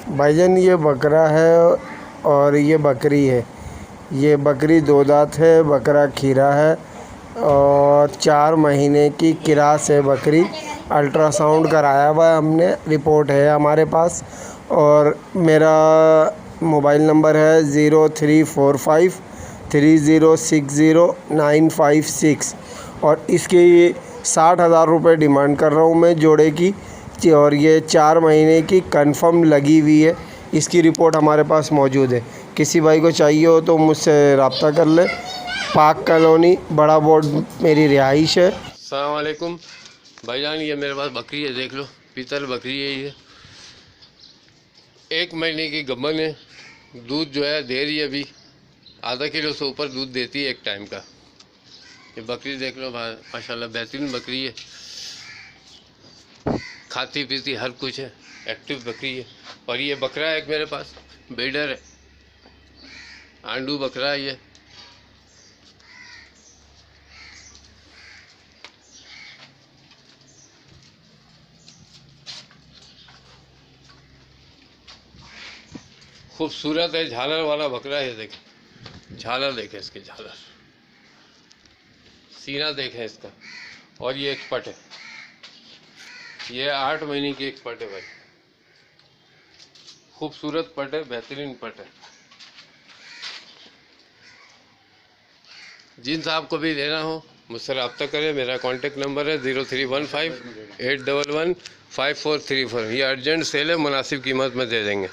भाईजान ये बकरा है और ये बकरी है। ये बकरी 2 दांत है, बकरा खीरा है और 4 महीने की किरास है बकरी। अल्ट्रासाउंड कराया हुआ है हमने, रिपोर्ट है हमारे पास। और मेरा मोबाइल नंबर है 03453060 956 और इसकी 60,000 रुपये डिमांड कर रहा हूँ मैं जोड़े की। और ये 4 महीने की कंफर्म लगी हुई है। इसकी रिपोर्ट हमारे पास मौजूद है। किसी भाई को चाहिए हो तो मुझसे रब्ता कर ले। पाक कॉलोनी, बड़ा बोर्ड मेरी रिहाइश है। अस्सलाम वालेकुम भाईजान, ये मेरे पास बकरी है, देख लो, पीतल बकरी है। ये 1 महीने की गबन है। दूध जो है दे रही है, अभी आधा किलो से ऊपर दूध देती है एक टाइम का। ये बकरी देख लो माशाल्लाह, बेहतरीन बकरी है, खाती पीती हर कुछ है, एक्टिव बकरी है। और ये बकरा है एक मेरे पास, ब्रीडर है, आंडू बकरा है ये। खूबसूरत है, झालर वाला बकरा है। देखें झालर, देखें इसके झालर, सीना देखें इसका। और ये एक पट है, ये 8 महीने की एक पट है भाई। खूबसूरत पट है, बेहतरीन पट है। जिन साहब को भी लेना हो मुझसे रब्ता करें। मेरा कॉन्टेक्ट नंबर है 031581115434। ये अर्जेंट सेल है, मुनासिब कीमत में दे देंगे,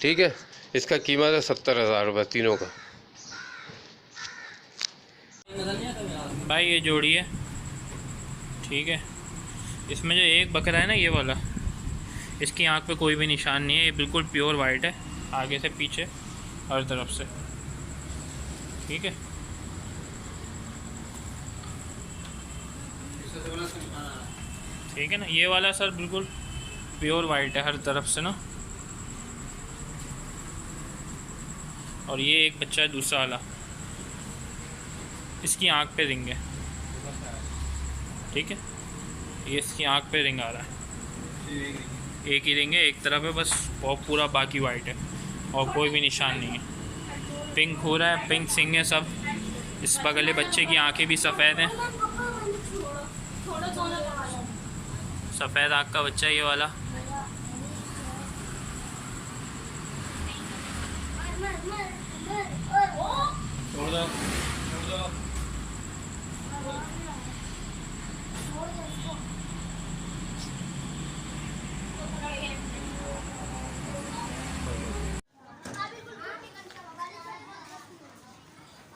ठीक है। इसका कीमत है 70,000 रुपये तीनों का। भाई ये जोड़ी है, ठीक है। इसमें जो एक बकरा है ना, ये वाला, इसकी आंख पे कोई भी निशान नहीं है। ये बिल्कुल प्योर वाइट है, आगे से पीछे हर तरफ से, ठीक है। ठीक है ना, ये वाला सर बिल्कुल प्योर वाइट है हर तरफ से ना। और ये एक बच्चा है दूसरा वाला, इसकी आंख पे रिंग है, ठीक है। ये इसकी आंख पे रिंग आ रहा है, एक ही रिंग है, एक तरफ है बस, और पूरा बाकी वाइट है और कोई भी निशान नहीं है। पिंक हो रहा है, पिंक सिंग है सब। इस बगले बच्चे की आंखें भी सफ़ेद हैं, सफ़ेद आँख का बच्चा ये वाला।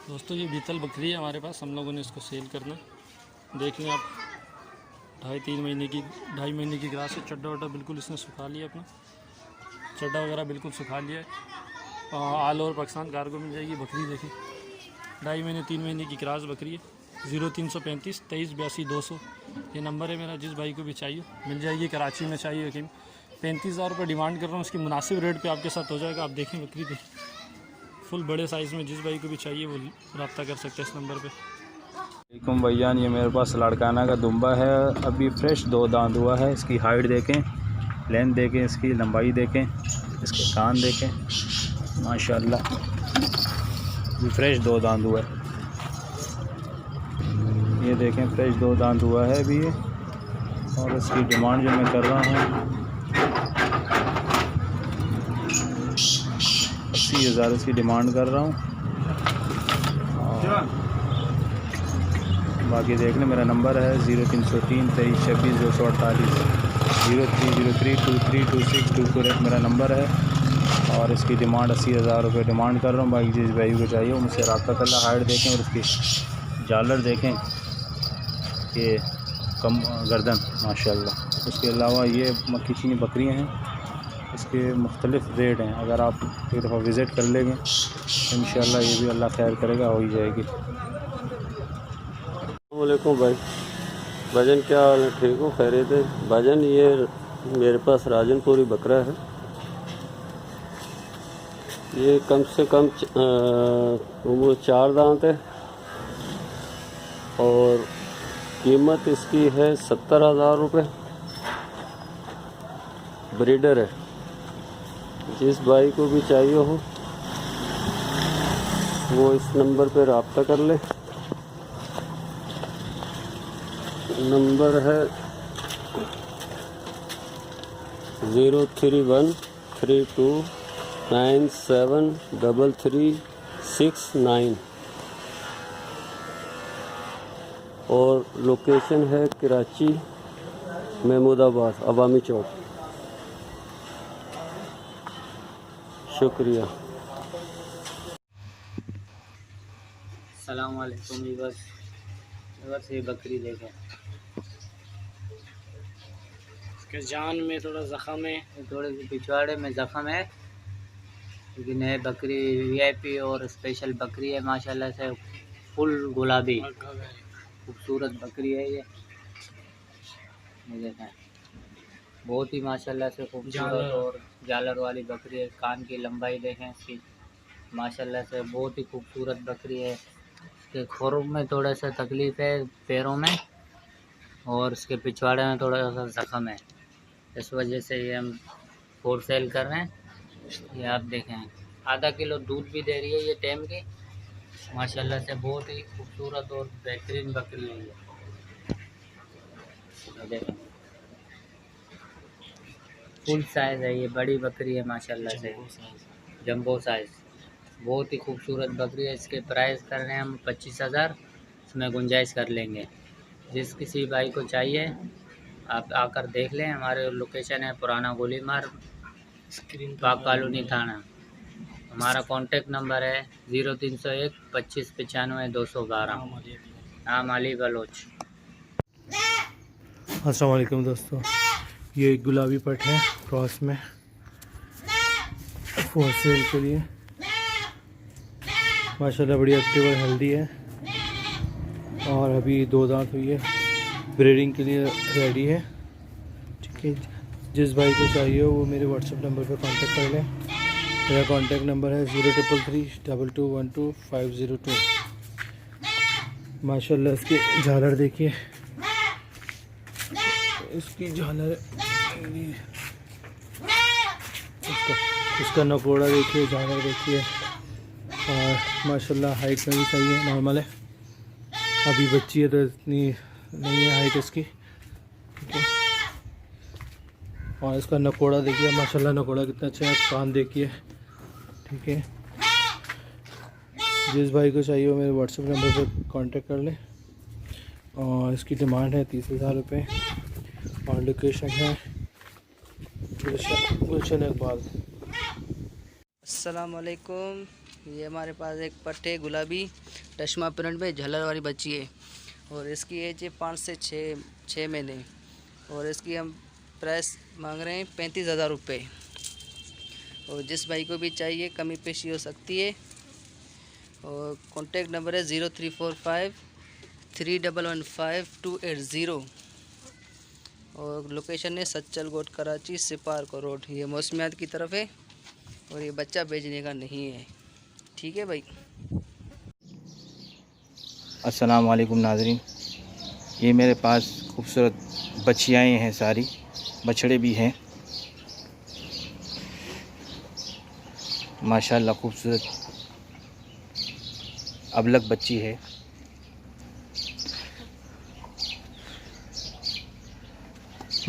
दोस्तों ये बीतल बकरी है हमारे पास, हम लोगों ने इसको सेल करना। देख लें आप, 2.5 महीने की ग्रास है। चड्डा वड्डा बिल्कुल इसने सुखा लिया, अपना चड्डा वगैरह बिल्कुल सुखा लिया है। ऑल ओवर पाकिस्तान कार्गो मिल जाएगी बकरी। देखिए 2.5 महीने 3 महीने की ग्रास बकरी है। 0335 23 82 200 ये नंबर है मेरा। जिस भाई को भी चाहिए मिल जाएगी। कराची में चाहिए, लेकिन 35,000 रुपये डिमांड कर रहा हूँ। उसकी मुनासिब रेट पे आपके साथ हो जाएगा। आप देखें बकरी, देखिए फुल बड़े साइज़ में। जिस भाई को भी चाहिए वो रब्ता कर सकते हैं इस नंबर पे। वालेकुम भैयान, ये मेरे पास लाड़काना का दुम्बा है, अभी फ्रेश 2 दांत हुआ है। इसकी हाइट देखें, लेंथ देखें, इसकी लंबाई देखें, इसके कान देखें, माशाल्लाह ये फ्रेश 2 दांत हुआ है। ये देखें फ्रेश 2 दांत हुआ है अभी ये। और इसकी डिमांड जो मैं कर रहा हूँ 80,000 इसकी डिमांड कर रहा हूँ। बाकी देख लें, मेरा नंबर है 0303 23 26 248 0303232624 मेरा नंबर है। और इसकी डिमांड 80,000 रुपये डिमांड कर रहा हूँ। बाकी जिस भाई को चाहिए वो मुझसे रब्ता कर ला। हाइट देखें और इसकी झालर देखें, ये कम गर्दन माशाल्लाह। उसके अलावा ये मक्खी चीनी बकरियाँ हैं, इसके मुख्तलिफ़ रेट हैं। अगर आप एक दफ़ा विज़िट कर लेंगे इंशाल्लाह ये भी अल्लाह खैर करेगा, हो ही जाएगी। वालेकुम भाई, भाईजान क्या हाल है? ठीक हो, खैरियत है? भाईजान ये मेरे पास राजनपुरी बकरा है। ये कम से कम उम्र 4 दांत है और कीमत इसकी है 70,000 रुपये। ब्रीडर है, जिस भाई को भी चाहिए हो वो इस नंबर पर रब्ता कर ले। नंबर है 03132973369 और लोकेशन है कराची महमूदाबाद अवामी चौक। शुक्रिया। अस्सलाम वालेकुम। बस ये बकरी देखें, इसके जान में थोड़ा ज़ख़म है, थोड़े से पिछवाड़े में ज़ख़म है, लेकिन है बकरी वीआईपी और स्पेशल बकरी है माशाल्लाह से। फुल गुलाबी खूबसूरत बकरी है ये देखें, बहुत ही माशाल्लाह से खूबसूरत और झालर वाली बकरी है। कान की लंबाई देखें इसकी, माशाल्लाह से बहुत ही खूबसूरत बकरी है। इसके खुरों में थोड़ा सा तकलीफ़ है, पैरों में, और इसके पिछवाड़े में थोड़ा सा ज़ख़म है, इस वजह से ये हम फॉर सेल कर रहे हैं। ये आप देखें, आधा किलो दूध भी दे रही है ये टाइम की, माशाल्लाह से बहुत ही खूबसूरत और बेहतरीन बकरी है ये देखें, फुल साइज़ है ये, बड़ी बकरी है माशाल्लाह से, जंबो साइज़, बहुत ही खूबसूरत बकरी है। इसके प्राइस कर रहे हैं हम 25,000, इसमें गुंजाइश कर लेंगे। जिस किसी भाई को चाहिए आप आकर देख लें। हमारे लोकेशन है पुराना गोली मार्ग, पाक कॉलोनी थाना। हमारा कॉन्टेक्ट नंबर है 0301 25 95 212। नाम अली बलोच। अस्सलाम वालेकुम दोस्तों, ये एक गुलाबी पट है क्रॉस में फॉर सेल के लिए। माशाल्लाह बड़ी एक्टिव और हेल्दी है और अभी 2 दांत हुई है, ब्रीडिंग के लिए रेडी है। ठीक है, जिस भाई को चाहिए वो मेरे व्हाट्सएप नंबर पर कांटेक्ट कर लें। मेरा कांटेक्ट नंबर है 0333222502। माशाल्लाह इसकी झालर देखिए, इसकी झालर, इसका नकोड़ा देखिए, झालर देखिए, और माशाल्लाह हाइट में भी सही है, नॉर्मल है। अभी बच्ची है तो इतनी नहीं है हाइट इसकी। ठीक है, और इसका नकोड़ा देखिए, माशाल्लाह नकोड़ा कितना अच्छा है, कान देखिए। ठीक है, जिस भाई को चाहिए वो मेरे व्हाट्सएप नंबर पर कांटेक्ट कर ले। और इसकी डिमांड है 30,000 रुपये और लोकेशन है गुलशन इकबाल। अस्सलाम वालेकुम। ये हमारे पास एक पट्टे गुलाबी टश्मा प्रिंट में झलर वाली बच्ची है और इसकी एज है 5 से 6 महीने और इसकी हम प्राइस मांग रहे हैं 35,000 रुपये। और जिस भाई को भी चाहिए कमी पेशी हो सकती है। और कॉन्टेक्ट नंबर है 0345 3115 280 और लोकेशन है सच्चल गोट कराची सिपारको रोड। ये मौसमियात की तरफ है और ये बच्चा बेचने का नहीं है। ठीक है भाई। अस्सलाम वालेकुम नाज़रीन, ये मेरे पास खूबसूरत बच्चियाँ हैं, सारी बछड़े भी हैं माशाल्लाह। खूबसूरत अबलग बच्ची है।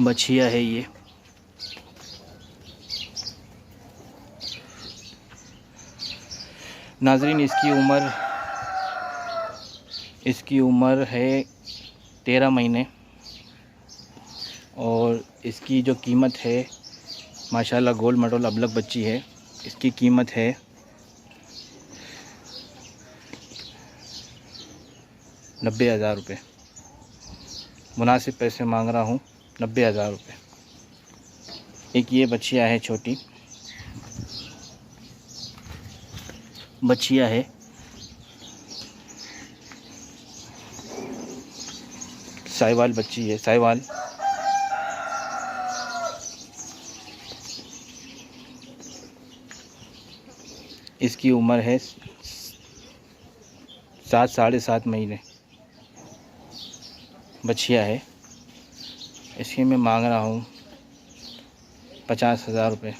बछिया है ये। नाज़रीन इसकी उम्र है 13 महीने और इसकी जो कीमत है माशाल्लाह गोल मटोल अबलग बच्ची है। इसकी कीमत है 90,000 रुपये। मुनासिब पैसे मांग रहा हूँ, 90,000 रुपये। एक ये बच्चिया है, छोटी बच्चिया है। साहिवाल बच्ची है, साहिवाल। इसकी उम्र है 7 साढ़े 7 महीने बच्चिया है। इसकी मैं मांग रहा हूँ 50,000 रुपये।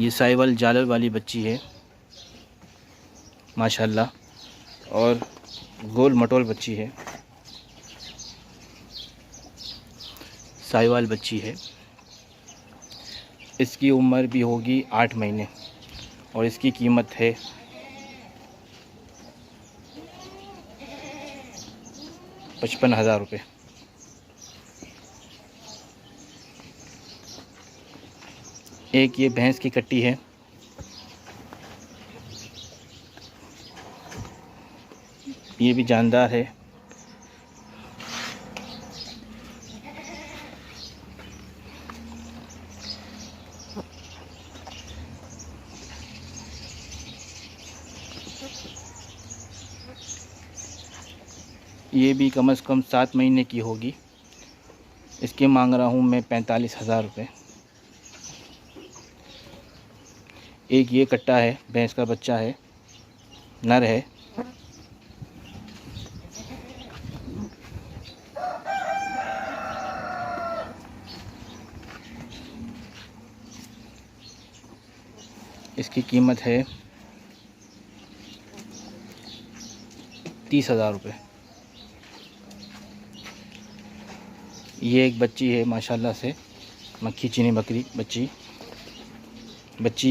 ये साहिवाल जालर वाली बच्ची है माशाल्लाह, और गोल मटोल बच्ची है, साहिवाल बच्ची है। इसकी उम्र भी होगी 8 महीने और इसकी कीमत है 55,000 रुपये। एक ये भैंस की कट्टी है, ये भी जानदार है। ये भी कम से कम 7 महीने की होगी। इसके मांग रहा हूँ मैं 45,000 रुपये। एक ये कट्टा है, भैंस का बच्चा है, नर है। इसकी कीमत है 30,000 रुपये। ये एक बच्ची है माशाल्लाह से, मक्खी चीनी बकरी बच्ची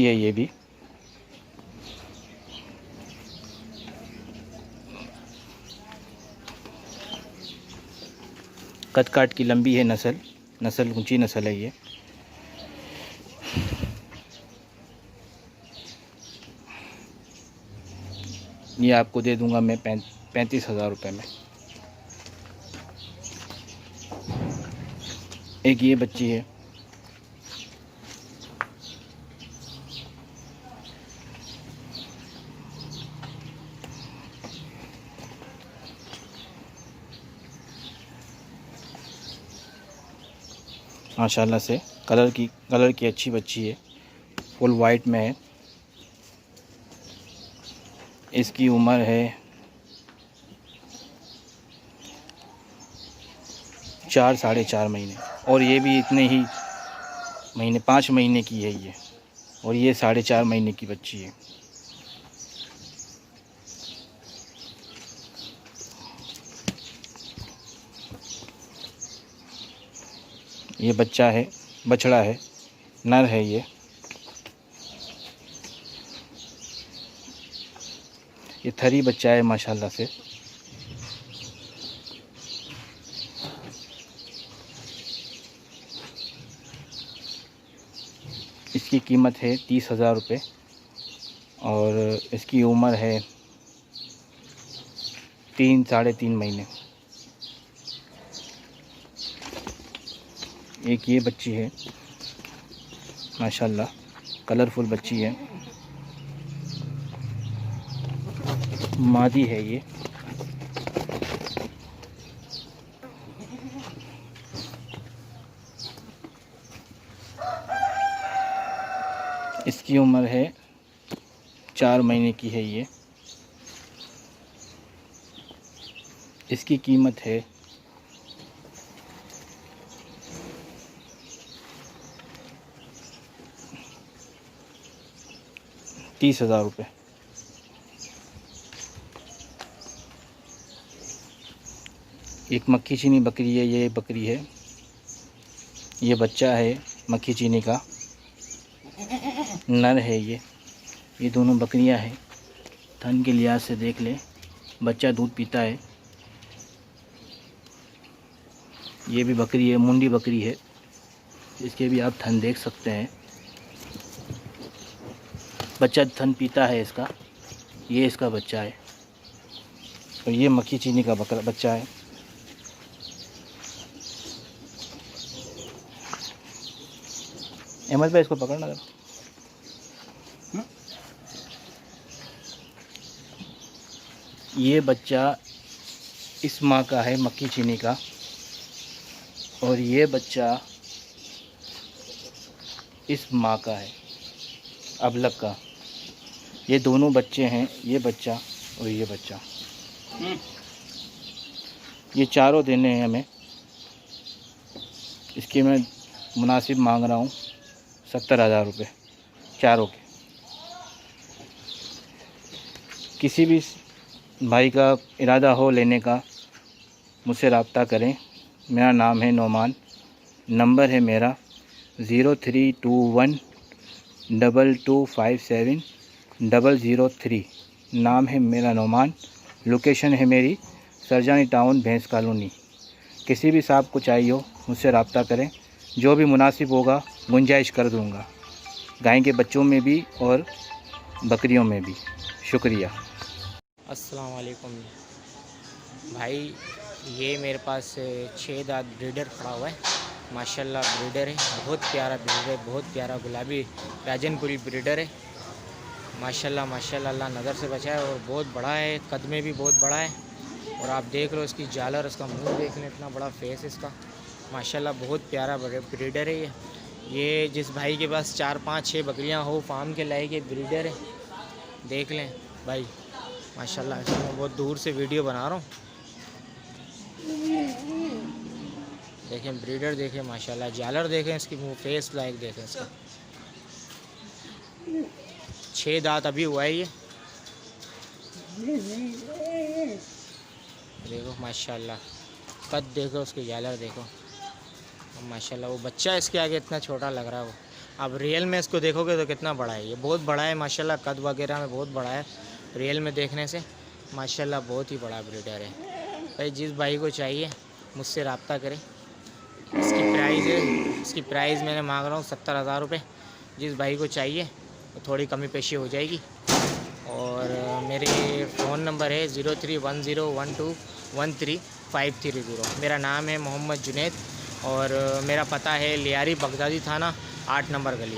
है ये भी। कद काट की लंबी है, नस्ल ऊंची नस्ल है ये। आपको दे दूंगा मैं 35,000 रुपये में। एक ये बच्ची है, माशाल्लाह से कलर की अच्छी बच्ची है, फुल वाइट में है। इसकी उम्र है 4 साढ़े 4 महीने, और ये भी इतने ही महीने 5 महीने की है ये, और ये 4.5 महीने की बच्ची है। ये बच्चा है, बछड़ा है, नर है ये थरी बच्चा है माशाल्लाह से। इसकी कीमत है 30,000 रुपये और इसकी उम्र है 3 साढ़े 3 महीने। एक ये बच्ची है माशाल्लाह, कलरफुल बच्ची है, मादी है ये। इसकी उम्र है 4 महीने की है ये। इसकी कीमत है 30,000 रुपये। एक मक्खी चीनी बकरी है, ये बकरी है, ये बच्चा है मक्खी चीनी का, नर है ये दोनों बकरियां हैं। थन के लिहाज से देख ले, बच्चा दूध पीता है। ये भी बकरी है, मुंडी बकरी है, इसके भी आप थन देख सकते हैं। बच्चा थन पीता है इसका, ये इसका बच्चा है, और ये मक्खी चीनी का बच्चा है। अहमद भाई इसको पकड़ना जरा। ये बच्चा इस माँ का है, मक्खी चीनी का, और ये बच्चा इस माँ का है, अबलग का। ये दोनों बच्चे हैं, ये बच्चा और ये बच्चा। ये चारों देने हैं हमें। इसके मैं मुनासिब मांग रहा हूँ 70,000 रुपये चारों के। किसी भी भाई का इरादा हो लेने का मुझसे रब्ता करें। मेरा नाम है नोमान, नंबर है मेरा 032122570003। नाम है मेरा नोमान। लोकेशन है मेरी सरजानी टाउन, भैंस कॉलोनी। किसी भी साहब को चाहिए हो मुझसे रब्ता करें, जो भी मुनासिब होगा गुंजाइश कर दूंगा, गाय के बच्चों में भी और बकरियों में भी। शुक्रिया। अस्सलाम वालेकुम भाई, ये मेरे पास 6 दांत ब्रीडर खड़ा हुआ है। माशाल्लाह ब्रीडर है, बहुत प्यारा ब्रीडर है, बहुत प्यारा गुलाबी राजनपुरी ब्रीडर है। माशाल्लाह माशाल्लाह, अल्लाह नज़र से बचाए। और बहुत बड़ा है, कद में भी बहुत बड़ा है। और आप देख लो इसकी झालर, इसका मुंह देख लें, इतना बड़ा फेस इसका। माशाल्लाह बहुत प्यारा ब्रीडर है ये। जिस भाई के पास 4, 5, 6 बकरियां हो फार्म के लायक, ये ब्रीडर है, देख लें भाई। माशाल्लाह मैं बहुत दूर से वीडियो बना रहा हूँ, देखें ब्रीडर देखें माशाल्लाह, झालर देखें इसकी, मुँह फेस लायक देखें इसका। 6 दांत अभी हुआ है ये, देखो माशाल्लाह। कद देखो उसकी, झालर देखो माशाल्लाह। वो बच्चा इसके आगे इतना छोटा लग रहा है वो, अब रियल में इसको देखोगे तो कितना बड़ा है। ये बहुत बड़ा है माशाल्लाह, कद वगैरह में बहुत बड़ा है। रियल में देखने से माशाल्लाह बहुत ही बड़ा ब्रीडर है भाई। जिस भाई को चाहिए मुझसे रब्ता करें। इसकी प्राइस मैंने मांग रहा हूँ 70,000 रुपये। जिस भाई को चाहिए तो थोड़ी कमी पेशी हो जाएगी। और मेरे फ़ोन नंबर है 0310121350। मेरा नाम है मोहम्मद जुनैद और मेरा पता है लियारी बगदादी थाना 8 नंबर गली।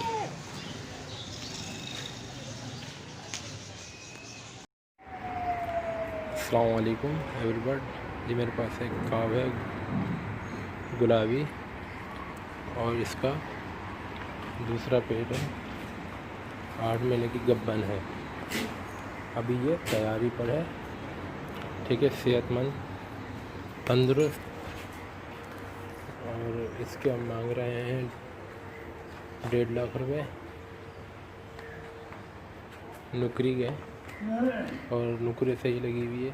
अस्सलाम वालेकुम एवरीवन। जी मेरे पास एक काव है गुलाबी और इसका दूसरा पेट है, 8 महीने की गब्बन है। अभी ये तैयारी पर है, ठीक है, सेहतमंद तंदुरुस्त। और इसके हम मांग रहे हैं 1.5 लाख रुपए। नुकरी है और नुकरे सही लगी हुई है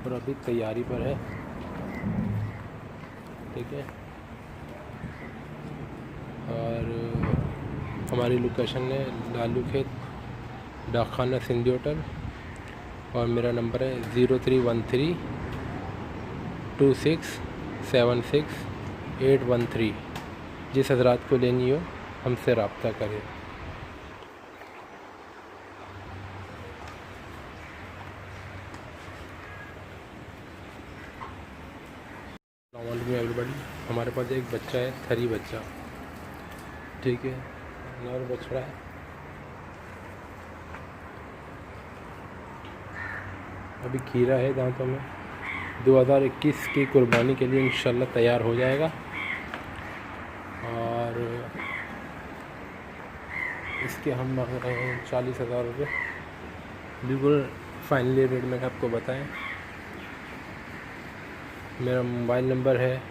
और अभी तैयारी पर है, ठीक है। और हमारी लोकेशन है लालू खेत, डाकखाना सिंधी होटल। और मेरा नंबर है 03132676 जिस हज़रात को लेनी हो हमसे रब्ता करें। एवरीबॉडी, हमारे पास एक बच्चा है, थरी बच्चा, ठीक है, नर बछड़ा है। अभी खीरा है दांतों में। 2021 की कुर्बानी के लिए इंशाल्लाह तैयार हो जाएगा। और इसके हम मांग रहे हैं 40,000 रुपये, बिल्कुल फाइनली रेट मैंने आपको बताएं। मेरा मोबाइल नंबर है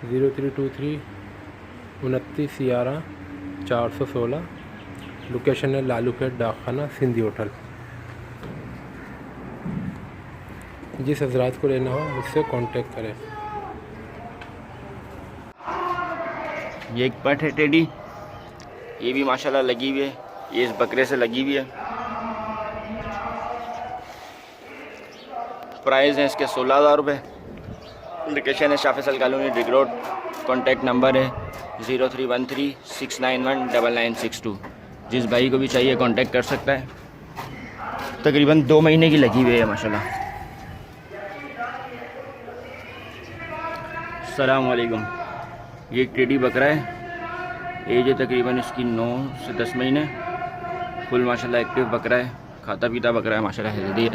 03232911 लोकेशन है लालू खेत, डाकखाना सिंधी होटल। जिस हज़रात को लेना हो मुझसे कांटेक्ट करें। ये एक पट है टेडी, ये भी माशाल्लाह लगी हुई है, ये इस बकरे से लगी हुई है। प्राइस है इसके 16,000 रुपये। लोकेशन है शाफिसल कॉलोनी, डिग रोड। कॉन्टैक्ट नंबर है 031369199962। जिस भाई को भी चाहिए कांटेक्ट कर सकता है। तकरीबन 2 महीने की लगी हुई है माशाल्लाह। अस्सलाम वालेकुम। ये एक टेडी बकरा है, एज है तकरीबन इसकी 9 से 10 महीने। फुल माशाल्लाह एक्टिव बकरा है, खाता पीता बकरा है माशाल्लाह, हेल्दी है,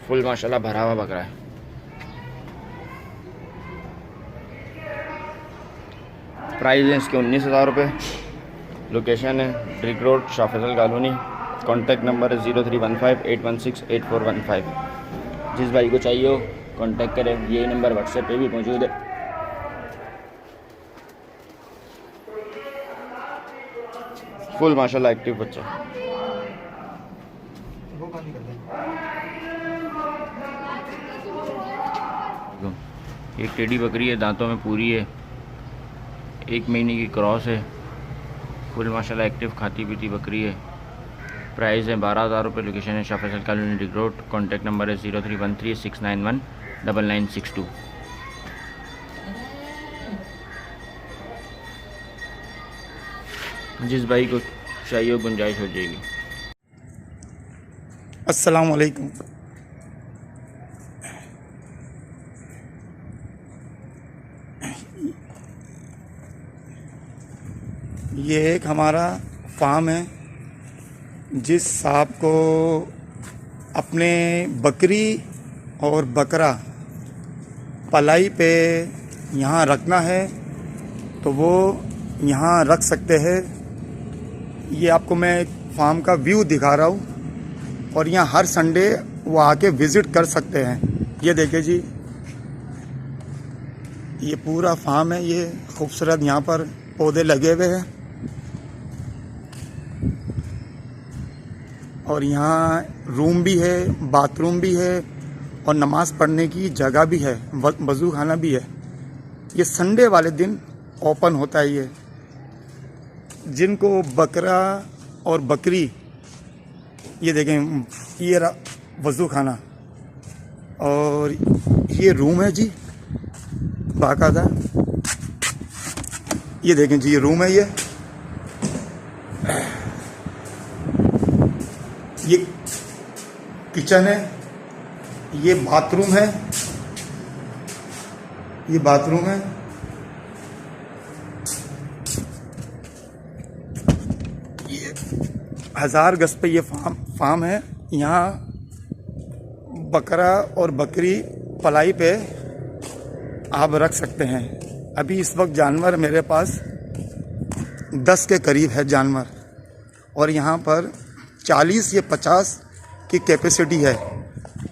फुल माशाल्लाह भरा हुआ बकरा है। प्राइस है इसके 19,000 रुपये। लोकेशन है डिग रोड, शाफिसल कॉलोनी। कॉन्टैक्ट नंबर है 0315816815। जिस भाई को चाहिए हो कांटेक्ट करें, यही नंबर व्हाट्सएप पे भी मौजूद है। फुल माशाल्लाह एक्टिव बच्चा। एक टेडी बकरी है, दांतों में पूरी है, 1 महीने की क्रॉस है, फुल माशाल्लाह एक्टिव खाती पीती बकरी है। प्राइस है 12,000 रुपये। लोकेशन है Shah Faisal colony ring road. Contact number है 031369199962। जिस भाई को चाहिए गुंजाइश हो जाएगी। अस्सलाम वालेकुम। ये एक हमारा फार्म है, जिस साहब को अपने बकरी और बकरा पलाई पे यहाँ रखना है तो वो यहाँ रख सकते हैं। ये आपको मैं फार्म का व्यू दिखा रहा हूँ और यहाँ हर संडे वो आके विज़िट कर सकते हैं। ये देखिए जी, ये पूरा फार्म है, ये खूबसूरत यहाँ पर पौधे लगे हुए हैं और यहाँ रूम भी है, बाथरूम भी है और नमाज़ पढ़ने की जगह भी है, वज़ू खाना भी है। ये संडे वाले दिन ओपन होता है। ये जिनको बकरा और बकरी, ये देखें, ये वज़ू खाना और ये रूम है जी बाकायदा। ये देखें जी, ये रूम है, ये किचन है, ये बाथरूम है, ये बाथरूम है। ये 1000 गज पे ये फार्म है। यहाँ बकरा और बकरी पलाई पे आप रख सकते हैं। अभी इस वक्त जानवर मेरे पास 10 के करीब है जानवर और यहाँ पर 40 या 50 की कैपेसिटी है।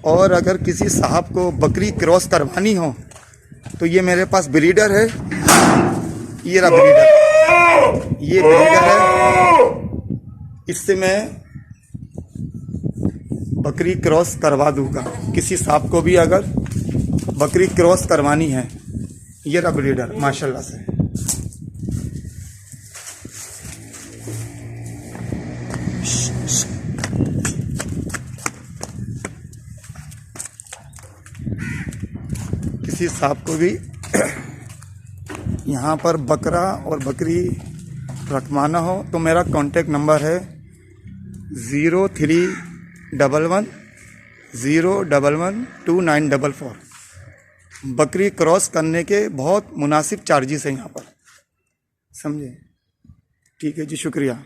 और अगर किसी साहब को बकरी क्रॉस करवानी हो तो ये मेरे पास ब्रीडर है, ये रहा ब्रीडर, ये ब्रीडर है, इससे मैं बकरी क्रॉस करवा दूंगा किसी साहब को भी अगर बकरी क्रॉस करवानी है। ये रहा ब्रीडर माशाल्लाह से। किसी साहब को भी यहाँ पर बकरा और बकरी रखवाना हो तो मेरा कांटेक्ट नंबर है 0311011294। बकरी क्रॉस करने के बहुत मुनासिब चार्जेस हैं यहाँ पर, समझे? ठीक है जी, शुक्रिया।